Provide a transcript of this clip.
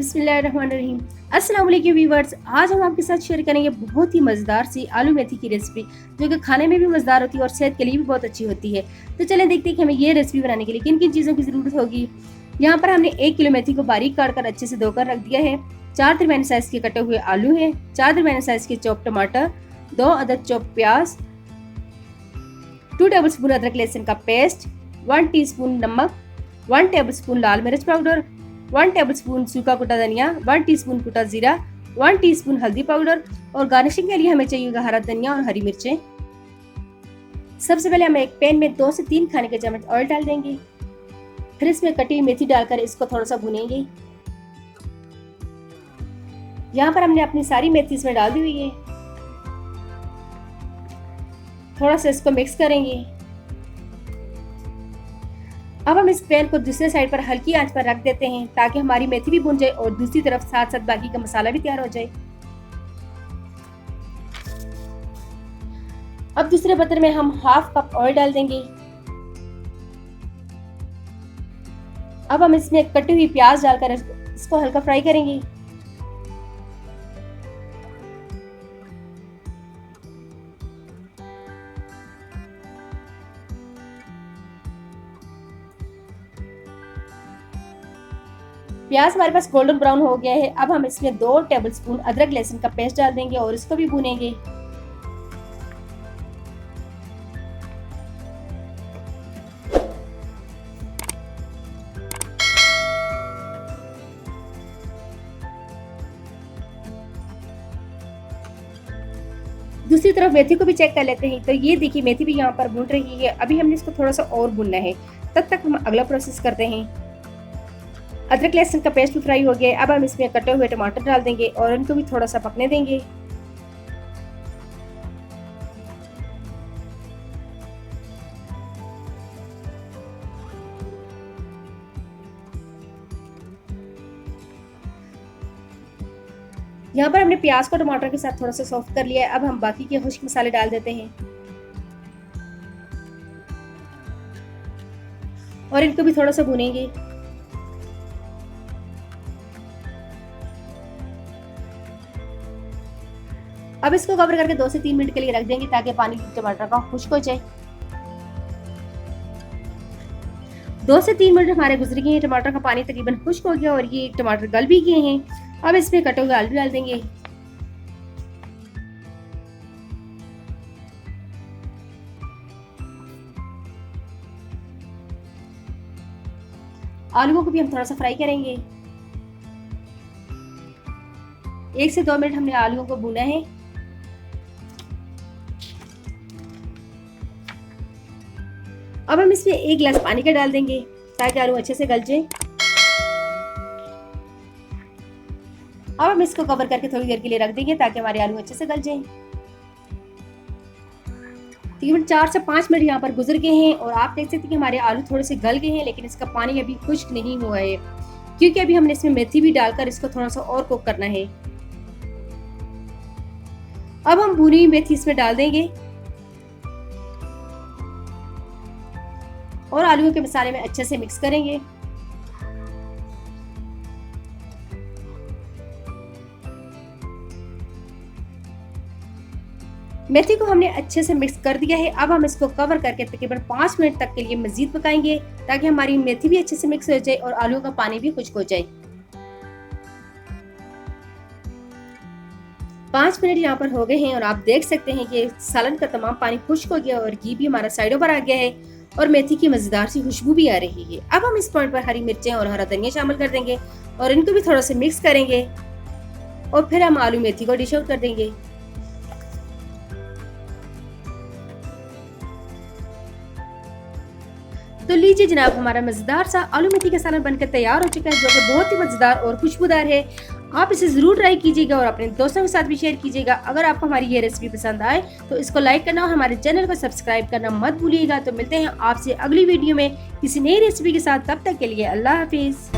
बिस्मिल्लाहिर्रहमानिर्रहीम। अस्सलाम वालेकुम व्यूअर्स, आज हम आपके साथ शेयर करेंगे बहुत ही मज़ेदार सी आलू मेथी की रेसिपी, जो कि खाने में भी मज़ेदार होती है और सेहत के लिए भी बहुत अच्छी होती है। तो चलें देखते हैं कि हमें ये रेसिपी बनाने के लिए किन किन चीज़ों की ज़रूरत होगी। यहाँ पर हमने 1 किलो मेथी को बारीक काट कर अच्छे से धोकर रख दिया है। 4 दरमियाने साइज़ के कटे हुए आलू है, 4 दरमियाने साइज़ के चॉप टमाटर, 2 अदद चॉप प्याज, 2 टेबल स्पून अदरक लहसुन का पेस्ट, 1 टीस्पून नमक, 1 टेबल स्पून लाल मिर्च पाउडर, 1 टेबलस्पून सूखा कुटा धनिया, 1 टीस्पून कुटा जीरा, 1 टीस्पून हल्दी पाउडर और गार्निशिंग के लिए हमें चाहिए हरा धनिया और हरी मिर्चें। सबसे पहले हम एक पैन में 2 से 3 खाने के चम्मच ऑयल डाल देंगे, फिर इसमें कटी हुई मेथी डालकर इसको थोड़ा सा भुनेंगे। यहाँ पर हमने अपनी सारी मेथी इसमें डाल दी हुई है, थोड़ा सा इसको मिक्स करेंगे। अब हम इस पैन को दूसरे साइड पर हल्की आंच पर रख देते हैं ताकि हमारी मेथी भी भुन जाए और दूसरी तरफ साथ साथ बाकी का मसाला भी तैयार हो जाए। अब दूसरे बर्तन में हम हाफ कप ऑयल डाल देंगे। अब हम इसमें कटी हुई प्याज डालकर इसको हल्का फ्राई करेंगे। प्याज हमारे पास गोल्डन ब्राउन हो गया है। अब हम इसमें 2 टेबलस्पून अदरक लहसुन का पेस्ट डाल देंगे और इसको भी भूनेंगे। दूसरी तरफ मेथी को भी चेक कर लेते हैं। तो ये देखिए मेथी भी यहाँ पर भून रही है। अभी हमने इसको थोड़ा सा और भूनना है, तब तक हम अगला प्रोसेस करते हैं। अदरक लहसुन का पेस्ट भी फ्राई हो गया है। अब हम इसमें कटे हुए टमाटर डाल देंगे और इनको भी थोड़ा सा पकने देंगे। यहाँ पर हमने प्याज को टमाटर के साथ थोड़ा सा सॉफ्ट कर लिया है। अब हम बाकी के खुश्क मसाले डाल देते हैं और इनको भी थोड़ा सा भूनेंगे। अब इसको कवर करके 2 से 3 मिनट के लिए रख देंगे ताकि पानी टमाटर का खुश्क हो जाए। 2 से 3 मिनट हमारे गुजर गए हैं। टमाटर का पानी तकरीबन खुश्क हो गया और ये टमाटर गल भी गए हैं। अब इसमें कटे हुए आलू डाल देंगे। आलूओं को भी हम थोड़ा सा फ्राई करेंगे। 1 से 2 मिनट हमने आलूओं को भूना है। अब हम इसमें 1 गिलास पानी का डाल देंगे ताकि आलू अच्छे से गल जाए। अब हम इसको कवर करके थोड़ी देर के लिए रख देंगे ताकि हमारे आलू अच्छे से गल जाएं। तकरीबन 4 से 5 मिनट यहाँ पर गुजर गए हैं और आप देख सकते हैं कि हमारे आलू थोड़े से गल गए हैं, लेकिन इसका पानी अभी खुश्क नहीं हुआ है क्योंकि अभी हमने इसमें मेथी भी डालकर इसको थोड़ा सा और कुक करना है। अब हम भुनी हुई मेथी इसमें डाल देंगे और आलूओं के मसाले में अच्छे से मिक्स करेंगे। मेथी को हमने अच्छे से मिक्स कर दिया है। अब हम इसको कवर करके तकरीबन 5 मिनट तक के लिए मजीद पकाएंगे ताकि हमारी मेथी भी अच्छे से मिक्स हो जाए और आलूओं का पानी भी खुश्क हो जाए। 5 मिनट यहाँ पर हो गए हैं और आप देख सकते हैं कि सालन का तमाम पानी खुश्क हो गया और घी भी हमारा साइडों पर आ गया है और मेथी की मजेदार सी खुशबू भी आ रही है। अब हम इस पॉइंट पर हरी मिर्चें और हरा धनिया शामिल कर देंगे और इनको भी थोड़ा सा मिक्स करेंगे और फिर हम आलू मेथी को डिश आउट कर देंगे। तो लीजिए जनाब, हमारा मजेदार सा आलू मेथी का सालन बनकर तैयार हो चुका है, जो कि बहुत ही मजेदार और खुशबूदार है। आप इसे जरूर ट्राई कीजिएगा और अपने दोस्तों के साथ भी शेयर कीजिएगा। अगर आपको हमारी ये रेसिपी पसंद आए तो इसको लाइक करना और हमारे चैनल को सब्सक्राइब करना मत भूलिएगा। तो मिलते हैं आपसे अगली वीडियो में किसी नई रेसिपी के साथ। तब तक के लिए अल्लाह हाफिज।